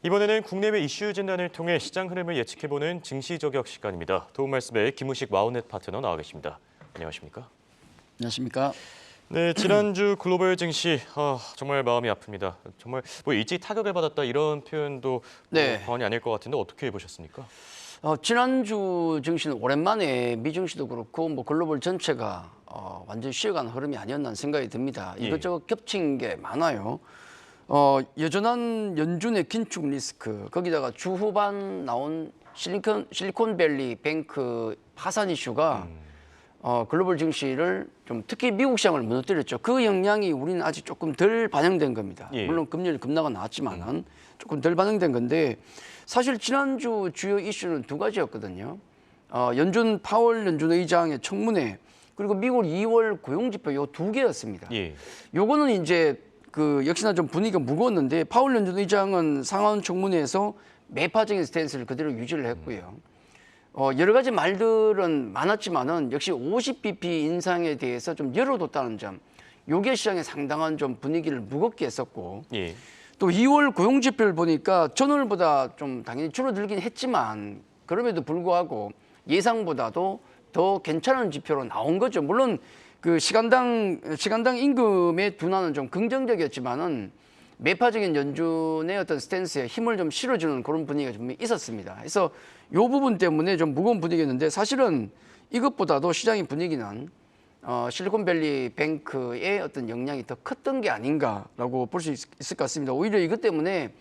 이번에는 국내외 이슈 진단을 통해 시장 흐름을 예측해보는 증시 저격 시간입니다. 도움 말씀에 김우식 와우넷 파트너 나와 계십니다. 안녕하십니까? 안녕하십니까? 네, 지난주 글로벌 증시 정말 마음이 아픕니다. 정말 일찍 타격을 받았다 이런 표현도 과언이 아닐 것 같은데 어떻게 보셨습니까? 지난주 증시는 오랜만에 미증시도 그렇고 글로벌 전체가 완전히 쉬어가는 흐름이 아니었나 생각이 듭니다. 이것저것 겹친 게 많아요. 여전한 연준의 긴축 리스크, 거기다가 주 후반 나온 실리콘밸리 뱅크 파산 이슈가 글로벌 증시를 좀 특히 미국 시장을 무너뜨렸죠. 그 영향이 우리는 아직 조금 덜 반영된 겁니다. 물론 금리 급락은 나왔지만은 조금 덜 반영된 건데 사실 지난주 주요 이슈는 두 가지였거든요. 연준 파월 연준 의장의 청문회 그리고 미국 2월 고용지표 요 두 개였습니다. 요거는 이제 역시나 좀 분위기가 무거웠는데 파월 연준 의장은 상하원 청문회에서 매파적인 스탠스를 그대로 유지를 했고요. 여러 가지 말들은 많았지만은 역시 50bp 인상에 대해서 좀 열어뒀다는 점, 요게 시장에 상당한 좀 분위기를 무겁게 했었고, 또 2월 고용지표를 보니까 전월보다 좀 당연히 줄어들긴 했지만 그럼에도 불구하고 예상보다도 더 괜찮은 지표로 나온 거죠. 물론 그 시간당 임금의 둔화는 좀 긍정적이었지만은 매파적인 연준의 어떤 스탠스에 힘을 좀 실어주는 그런 분위기가 좀 있었습니다. 그래서 이 부분 때문에 좀 무거운 분위기였는데 사실은 이것보다도 시장의 분위기는 실리콘밸리 뱅크의 어떤 영향이 더 컸던 게 아닌가라고 볼 수 있을 것 같습니다. 오히려 이것 때문에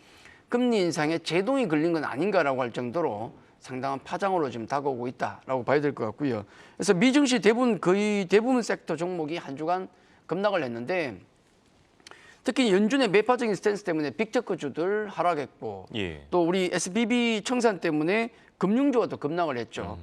금리 인상에 제동이 걸린 건 아닌가라고 할 정도로 상당한 파장으로 지금 다가오고 있다라고 봐야 될 것 같고요. 그래서 미증시 거의 대부분 섹터 종목이 한 주간 급락을 했는데 특히 연준의 매파적인 스탠스 때문에 빅테크주들 하락했고 또 우리 SBB 청산 때문에 금융주가 또 급락을 했죠.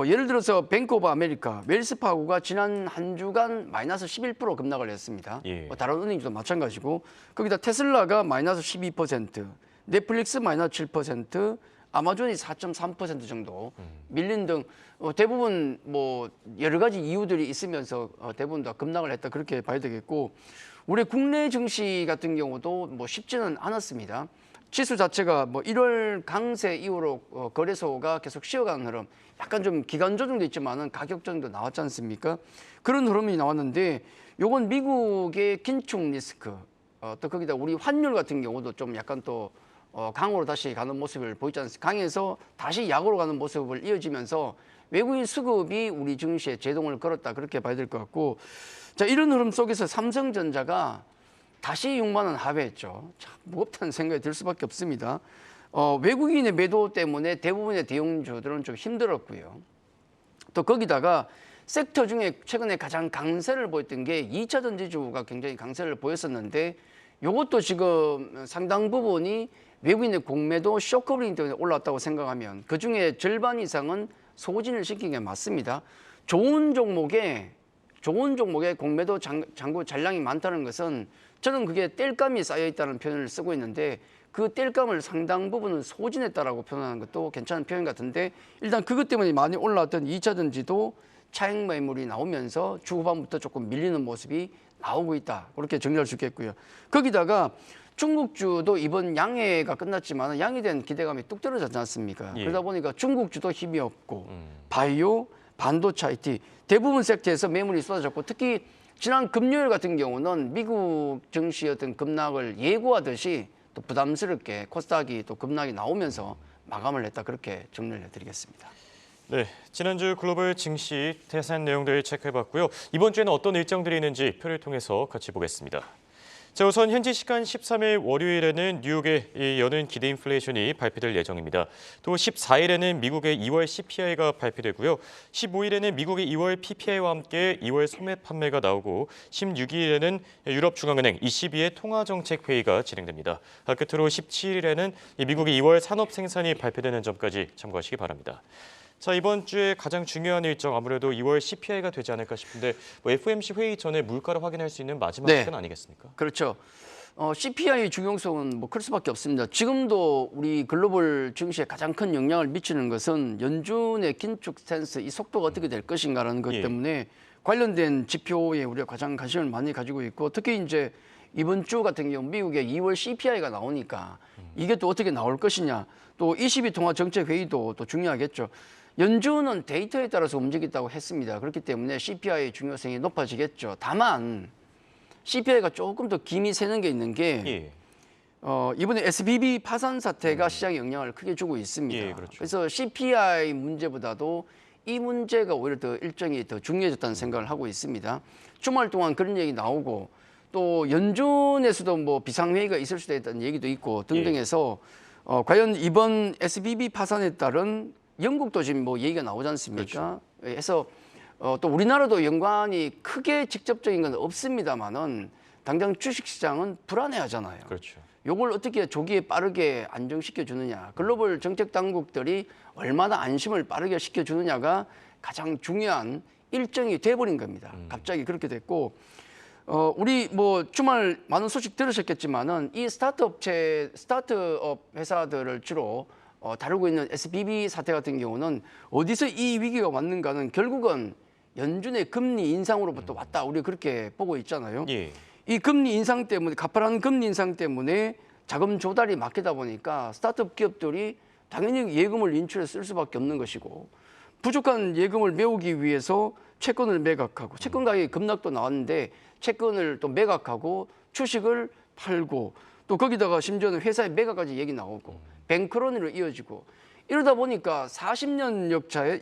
예를 들어서 뱅크 오브 아메리카, 웰스파고가 지난 한 주간 마이너스 11% 급락을 했습니다. 다른 은행도 마찬가지고 거기다 테슬라가 마이너스 12%, 넷플릭스 마이너스 7%, 아마존이 4.3% 정도 밀린 등 대부분 여러 가지 이유들이 있으면서 대부분 다 급락을 했다 그렇게 봐야 되겠고 우리 국내 증시 같은 경우도 쉽지는 않았습니다. 지수 자체가 1월 강세 이후로 거래소가 계속 쉬어가는 흐름, 약간 좀 기간 조정도 있지만은 가격 조정도 나왔지 않습니까? 그런 흐름이 나왔는데 요건 미국의 긴축 리스크, 또 거기다 우리 환율 같은 경우도 좀 약간 또 강으로 다시 가는 모습을 보이지 않습니까? 강에서 다시 약으로 가는 모습을 이어지면서 외국인 수급이 우리 증시에 제동을 걸었다 그렇게 봐야 될 것 같고 자 이런 흐름 속에서 삼성전자가 다시 6만 원 하회했죠. 참 무겁다는 생각이 들 수밖에 없습니다. 외국인의 매도 때문에 대부분의 대형주들은 좀 힘들었고요. 또 거기다가 섹터 중에 최근에 가장 강세를 보였던 게 2차 전지주가 굉장히 강세를 보였었는데 이것도 지금 상당 부분이 외국인의 공매도 쇼커버링 때문에 올라왔다고 생각하면 그중에 절반 이상은 소진을 시킨 게 맞습니다. 좋은 종목에 공매도 잔고 잔량이 많다는 것은 저는 그게 땔감이 쌓여 있다는 표현을 쓰고 있는데 그 땔감을 상당 부분은 소진했다라고 표현하는 것도 괜찮은 표현 같은데 일단 그것 때문에 많이 올라왔던 2차 전지도 차익 매물이 나오면서 주 후반부터 조금 밀리는 모습이 나오고 있다. 그렇게 정리할 수 있겠고요. 거기다가 중국주도 이번 양해가 끝났지만 양해에 대한 기대감이 뚝 떨어졌지 않습니까? 그러다 보니까 중국주도 힘이 없고 바이오, 반도체 IT 대부분 섹터에서 매물이 쏟아졌고 특히 지난 금요일 같은 경우는 미국 증시의 어떤 급락을 예고하듯이 또 부담스럽게 코스닥이 또 급락이 나오면서 마감을 했다 그렇게 정리를 해드리겠습니다. 네, 지난주 글로벌 증시 자세한 내용들 체크해봤고요. 이번 주에는 어떤 일정들이 있는지 표를 통해서 같이 보겠습니다. 자, 우선 현지 시간 13일 월요일에는 뉴욕의 연은 기대 인플레이션이 발표될 예정입니다. 또 14일에는 미국의 2월 CPI가 발표되고요. 15일에는 미국의 2월 PPI와 함께 2월 소매 판매가 나오고 16일에는 유럽중앙은행 ECB의 통화정책회의가 진행됩니다. 끝으로 17일에는 미국의 2월 산업 생산이 발표되는 점까지 참고하시기 바랍니다. 자, 이번 주에 가장 중요한 일정 아무래도 2월 CPI가 되지 않을까 싶은데 FOMC 회의 전에 물가를 확인할 수 있는 마지막 시간 아니겠습니까? 그렇죠. CPI 중요성은 클 수밖에 없습니다. 지금도 우리 글로벌 증시에 가장 큰 영향을 미치는 것은 연준의 긴축 스탠스 이 속도가 어떻게 될 것인가라는 것 때문에 관련된 지표에 우리가 가장 관심을 많이 가지고 있고 특히 이제 이번 주 같은 경우 미국의 2월 CPI가 나오니까 이게 또 어떻게 나올 것이냐. 또 22통화정책회의도 또 중요하겠죠. 연준은 데이터에 따라서 움직이겠다고 했습니다. 그렇기 때문에 CPI의 중요성이 높아지겠죠. 다만 CPI가 조금 더 김이 새는 게 있는 게 예. 이번에 SBB 파산 사태가 시장에 영향을 크게 주고 있습니다. 예, 그렇죠. 그래서 CPI 문제보다도 이 문제가 오히려 더 일정이 더 중요해졌다는 생각을 하고 있습니다. 주말 동안 그런 얘기 나오고 또 연준에서도 뭐 비상회의가 있을 수도 있다는 얘기도 있고 등등해서 과연 이번 SBB 파산에 따른 영국도 지금 뭐 얘기가 나오지 않습니까? 그래서 또 우리나라도 연관이 크게 직접적인 건 없습니다만은 당장 주식시장은 불안해하잖아요. 그렇죠. 요걸 어떻게 조기에 빠르게 안정시켜 주느냐, 글로벌 정책 당국들이 얼마나 안심을 빠르게 시켜 주느냐가 가장 중요한 일정이 돼버린 겁니다. 갑자기 그렇게 됐고, 우리 뭐 주말 많은 소식 들으셨겠지만은 이 스타트업 회사들을 주로 다루고 있는 SBB 사태 같은 경우는 어디서 이 위기가 왔는가는 결국은 연준의 금리 인상으로부터 왔다. 우리가 그렇게 보고 있잖아요. 예. 이 금리 인상 때문에 가파른 금리 인상 때문에 자금 조달이 막히다 보니까 스타트업 기업들이 당연히 예금을 인출해 쓸 수밖에 없는 것이고 부족한 예금을 메우기 위해서 채권을 매각하고 채권 가격이 급락도 나왔는데 채권을 또 매각하고 주식을 팔고 또 거기다가 심지어는 회사의 매각까지 얘기 나오고 뱅크런으로 이어지고 이러다 보니까 40년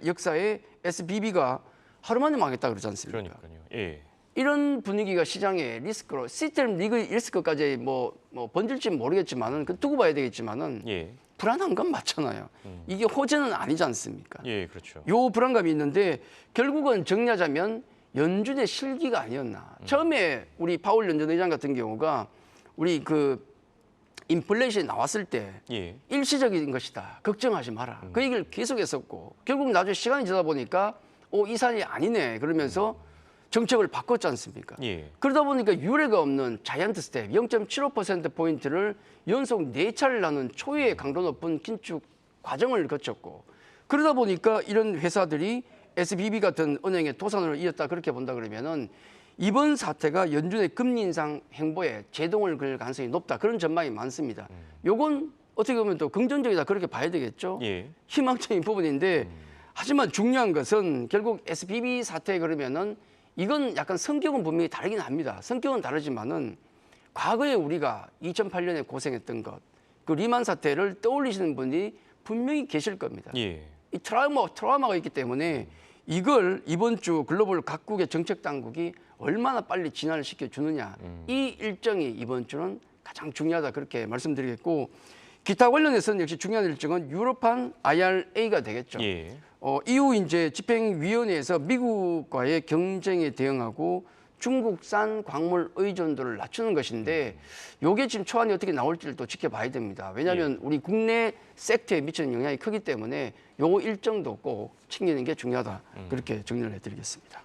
역사의 SBB가 하루 만에 망했다 그러지 않습니까? 그러니까요. 예. 이런 분위기가 시장의 리스크로 시스템 리스크까지 뭐 번질지 모르겠지만은 그 두고 봐야 되겠지만은 예. 불안한 건 맞잖아요. 이게 호재는 아니지 않습니까? 예, 그렇죠. 요 불안감이 있는데 결국은 정리하자면 연준의 실기가 아니었나. 처음에 우리 파월 연준 의장 같은 경우가 우리 그 인플레이션이 나왔을 때 예. 일시적인 것이다. 걱정하지 마라. 그 얘기를 계속했었고 결국 나중에 시간이 지나다 보니까 이 산이 아니네 그러면서 정책을 바꿨지 않습니까? 예. 그러다 보니까 유례가 없는 자이언트 스텝 0.75%포인트를 연속 4차례를 하는 초유의 강도 높은 긴축 과정을 거쳤고 그러다 보니까 이런 회사들이 SBB 같은 은행의 도산으로 이었다 그렇게 본다 그러면은 이번 사태가 연준의 금리 인상 행보에 제동을 걸 가능성이 높다 그런 전망이 많습니다. 요건 어떻게 보면 또 긍정적이다 그렇게 봐야 되겠죠. 예. 희망적인 부분인데 하지만 중요한 것은 결국 SBB 사태 그러면은 이건 약간 성격은 분명히 다르긴 합니다. 성격은 다르지만은 과거에 우리가 2008년에 고생했던 것, 그 리만 사태를 떠올리시는 분이 분명히 계실 겁니다. 예. 이 트라우마가 있기 때문에 이걸 이번 주 글로벌 각국의 정책 당국이 얼마나 빨리 진화를 시켜주느냐. 이 일정이 이번 주는 가장 중요하다 그렇게 말씀드리겠고 기타 관련해서는 역시 중요한 일정은 유럽판 IRA가 되겠죠. 예. 이후 이제 집행위원회에서 미국과의 경쟁에 대응하고 중국산 광물 의존도를 낮추는 것인데 요게 지금 초안이 어떻게 나올지를 또 지켜봐야 됩니다. 왜냐하면 우리 국내 섹터에 미치는 영향이 크기 때문에 요 일정도 꼭 챙기는 게 중요하다. 그렇게 정리를 해드리겠습니다.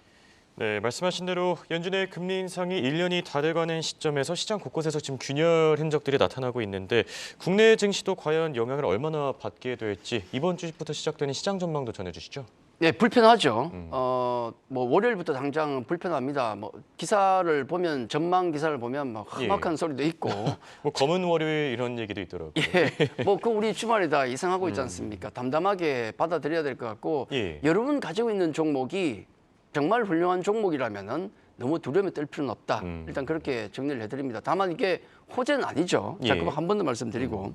네, 말씀하신 대로 연준의 금리 인상이 1년이 다 돼가는 시점에서 시장 곳곳에서 지금 균열 흔적들이 나타나고 있는데 국내 증시도 과연 영향을 얼마나 받게 될지 이번 주부터 시작되는 시장 전망도 전해주시죠. 네, 불편하죠. 뭐 월요일부터 당장 불편합니다. 뭐 기사를 보면 전망 기사를 보면 막 험악한 소리도 있고, 뭐 검은 월요일 이런 얘기도 있더라고요. 예, 뭐 그 우리 주말에 다 예상하고 있지 않습니까? 담담하게 받아들여야 될 것 같고, 예. 여러분 가지고 있는 종목이 정말 훌륭한 종목이라면은 너무 두려움에 떨 필요는 없다. 일단 그렇게 정리를 해드립니다. 다만 이게 호재는 아니죠. 예. 자꾸 한 번 더 말씀드리고.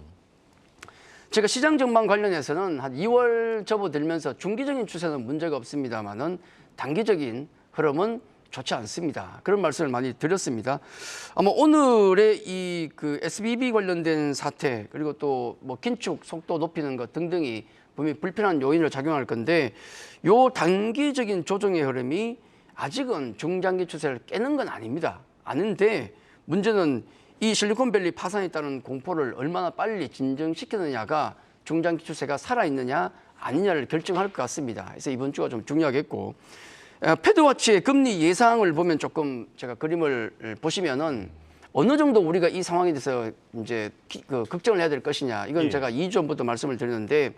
제가 시장 전망 관련해서는 한 2월 접어들면서 중기적인 추세는 문제가 없습니다만은 단기적인 흐름은 좋지 않습니다. 그런 말씀을 많이 드렸습니다. 아마 오늘의 이 그 SBB 관련된 사태 그리고 또 뭐 긴축 속도 높이는 것 등등이 분명히 불편한 요인으로 작용할 건데 요 단기적인 조정의 흐름이 아직은 중장기 추세를 깨는 건 아닙니다. 아는데 문제는 이 실리콘밸리 파산에 따른 공포를 얼마나 빨리 진정시키느냐가 중장기 추세가 살아있느냐 아니냐를 결정할 것 같습니다. 그래서 이번 주가 좀 중요하겠고 패드워치의 금리 예상을 보면 조금 제가 그림을 보시면은 어느 정도 우리가 이 상황에 대해서 이제 걱정을 해야 될 것이냐 이건 제가 2주 전부터 말씀을 드렸는데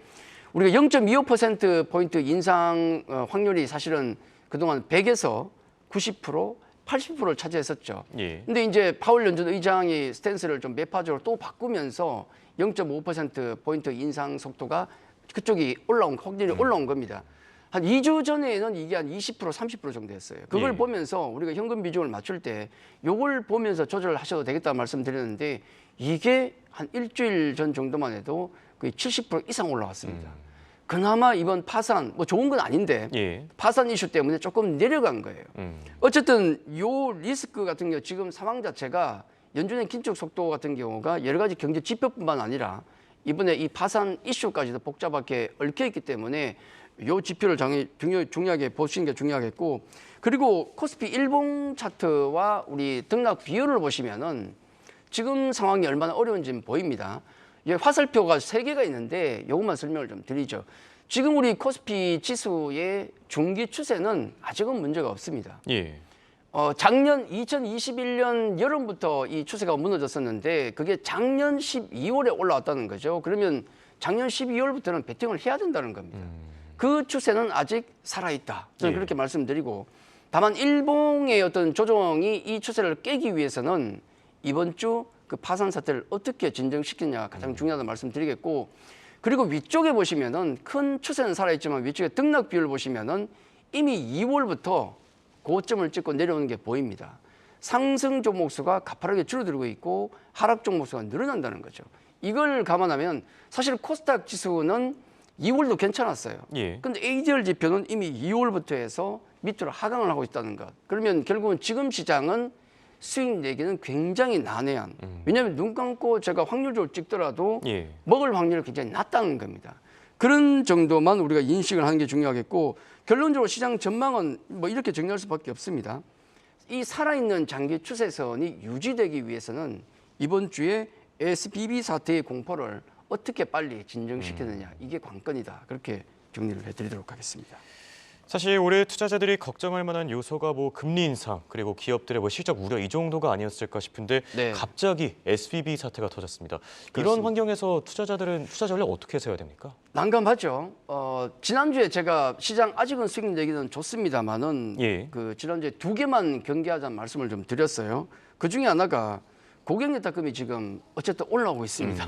우리가 0.25%포인트 인상 확률이 사실은 그동안 100에서 90%, 80%를 차지했었죠. 예. 근데 이제 파월 연준 의장이 스탠스를 좀 매파적으로 또 바꾸면서 0.5%포인트 인상 속도가 그쪽이 확률이 올라온 겁니다. 한 2주 전에는 이게 한 20%, 30% 정도 였어요. 그걸 예. 보면서 우리가 현금 비중을 맞출 때 요걸 보면서 조절을 하셔도 되겠다 말씀드렸는데 이게 한 일주일 전 정도만 해도 거의 70% 이상 올라왔습니다. 그나마 이번 파산, 뭐 좋은 건 아닌데 예. 파산 이슈 때문에 조금 내려간 거예요. 어쨌든 요 리스크 같은 경우 지금 상황 자체가 연준의 긴축 속도 같은 경우가 여러 가지 경제 지표뿐만 아니라 이번에 이 파산 이슈까지도 복잡하게 얽혀 있기 때문에 요 지표를 중요하게 보시는 게 중요하겠고, 그리고 코스피 일봉 차트와 우리 등락 비율을 보시면은 지금 상황이 얼마나 어려운지 보입니다. 이게 화살표가 3개가 있는데 이것만 설명을 좀 드리죠. 지금 우리 코스피 지수의 중기 추세는 아직은 문제가 없습니다. 예. 작년 2021년 여름부터 이 추세가 무너졌었는데 그게 작년 12월에 올라왔다는 거죠. 그러면 작년 12월부터는 베팅을 해야 된다는 겁니다. 그 추세는 아직 살아있다. 저는 예. 그렇게 말씀드리고, 다만 일봉의 어떤 조정이 이 추세를 깨기 위해서는 이번 주 그 파산 사태를 어떻게 진정시키느냐가 가장 중요하다는 말씀드리겠고, 그리고 위쪽에 보시면은 큰 추세는 살아있지만 위쪽에 등락 비율 보시면은 이미 2월부터 고점을 찍고 내려오는 게 보입니다. 상승 종목 수가 가파르게 줄어들고 있고 하락 종목 수가 늘어난다는 거죠. 이걸 감안하면 사실 코스닥 지수는 2월도 괜찮았어요. 예. 근데 ADR 지표는 이미 2월부터 해서 밑으로 하강을 하고 있다는 것. 그러면 결국은 지금 시장은 수익 내기는 굉장히 난해한. 왜냐하면 눈 감고 제가 확률적으로 찍더라도 예. 먹을 확률이 굉장히 낮다는 겁니다. 그런 정도만 우리가 인식을 하는 게 중요하겠고, 결론적으로 시장 전망은 뭐 이렇게 정리할 수밖에 없습니다. 이 살아있는 장기 추세선이 유지되기 위해서는 이번 주에 SBB 사태의 공포를 어떻게 빨리 진정시키느냐, 이게 관건이다. 그렇게 정리를 해드리도록 하겠습니다. 사실 올해 투자자들이 걱정할 만한 요소가 뭐 금리 인상 그리고 기업들의 뭐 실적 우려 이 정도가 아니었을까 싶은데 네. 갑자기 SVB 사태가 터졌습니다. 이런 그렇습니다. 환경에서 투자자들은 투자 전략 어떻게 세워야 됩니까? 난감하죠. 지난주에 제가 시장 아직은 수익 내기는 좋습니다만은 예. 그 지난주에 2개만 경계하자는 말씀을 좀 드렸어요. 그 중에 하나가 고객 예탁금이 지금 어쨌든 올라오고 있습니다.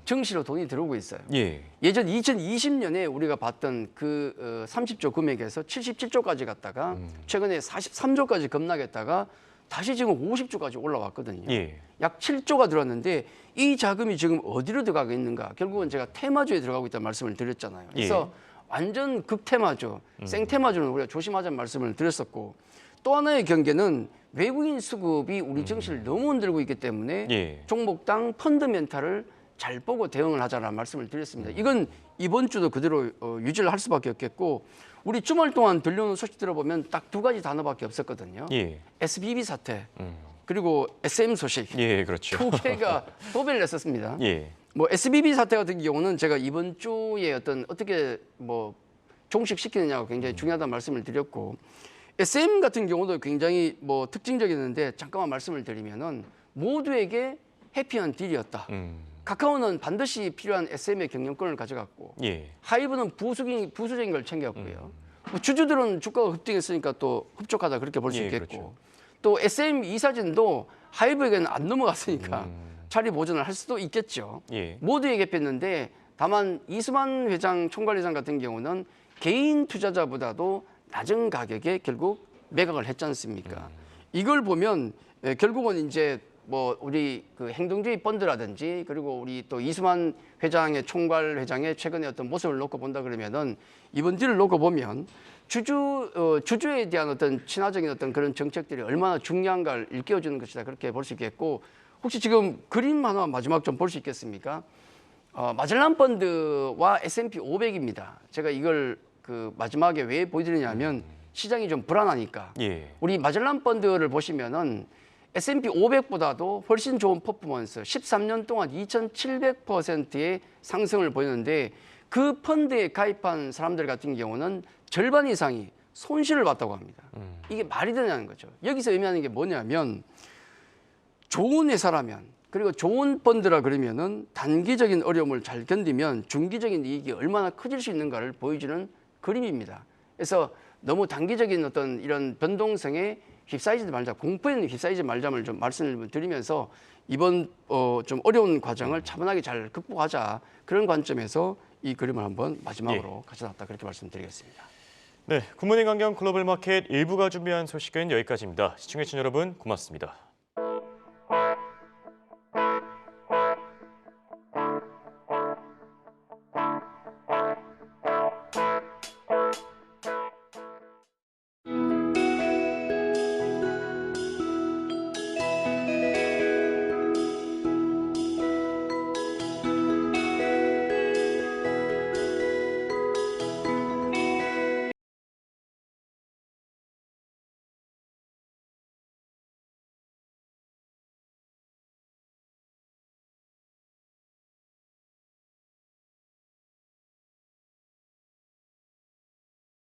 증시로 돈이 들어오고 있어요. 예. 예전 2020년에 우리가 봤던 그 30조 금액에서 77조까지 갔다가 최근에 43조까지 급락했다가 다시 지금 50조까지 올라왔거든요. 예. 약 7조가 들어왔는데 이 자금이 지금 어디로 들어가고 있는가? 결국은 제가 테마주에 들어가고 있다는 말씀을 드렸잖아요. 그래서 완전 극테마주, 생테마주는 우리가 조심하자는 말씀을 드렸었고, 또 하나의 경계는 외국인 수급이 우리 증시를 너무 흔들고 있기 때문에 예. 종목당 펀더멘탈을 잘 보고 대응을 하자라는 말씀을 드렸습니다. 이건 이번 주도 그대로 유지를 할 수밖에 없겠고, 우리 주말 동안 들려오는 소식 들어보면 딱 2가지 단어밖에 없었거든요. 예. SBB 사태 그리고 SM 소식. 예, 그렇죠. 2개가 도배를 했었습니다. 예. 뭐 SBB 사태 같은 경우는 제가 이번 주에 어떻게 뭐 종식시키느냐가 굉장히 중요하다는 말씀을 드렸고, SM 같은 경우도 굉장히 뭐 특징적이었는데, 잠깐만 말씀을 드리면은 모두에게 해피한 딜이었다. 카카오는 반드시 필요한 SM의 경영권을 가져갔고, 예. 하이브는 부수적인 걸 챙겼고요. 뭐 주주들은 주가가 급등했으니까 또 흡족하다 그렇게 볼 수 예, 있겠고, 그렇죠. 또 SM 이사진도 하이브에게는 안 넘어갔으니까 자리 보존을 할 수도 있겠죠. 예. 모두에게 뺐는데, 다만 이수만 회장 총괄회장 같은 경우는 개인 투자자보다도 낮은 가격에 결국 매각을 했지 않습니까? 이걸 보면 결국은 이제 뭐 우리 그 행동주의 펀드라든지, 그리고 우리 또 이수만 회장의 총괄 회장의 최근의 어떤 모습을 놓고 본다 그러면은, 이번 딜을 놓고 보면 주주에 대한 어떤 친화적인 어떤 그런 정책들이 얼마나 중요한가를 일깨워주는 것이다, 그렇게 볼 수 있겠고, 혹시 지금 그림 하나 마지막 좀 볼 수 있겠습니까? 마젤란 펀드와 S&P 500입니다. 제가 이걸 그 마지막에 왜 보여드리냐면 시장이 좀 불안하니까. 예. 우리 마젤란 펀드를 보시면은 S&P 500보다도 훨씬 좋은 퍼포먼스, 13년 동안 2,700%의 상승을 보였는데, 그 펀드에 가입한 사람들 같은 경우는 절반 이상이 손실을 봤다고 합니다. 이게 말이 되냐는 거죠. 여기서 의미하는 게 뭐냐면, 좋은 회사라면, 그리고 좋은 펀드라 그러면은 단기적인 어려움을 잘 견디면 중기적인 이익이 얼마나 커질 수 있는가를 보여주는 그림입니다. 그래서 너무 단기적인 어떤 이런 변동성에 휩싸이지 말자, 공포에는 휩싸이지 말자를 좀 말씀을 드리면서 이번 좀 어려운 과정을 차분하게 잘 극복하자, 그런 관점에서 이 그림을 한번 마지막으로 가져놨다, 그렇게 말씀드리겠습니다. 네, 굿모닝 안경 글로벌 마켓 일부가 준비한 소식은 여기까지입니다. 시청해주신 여러분 고맙습니다.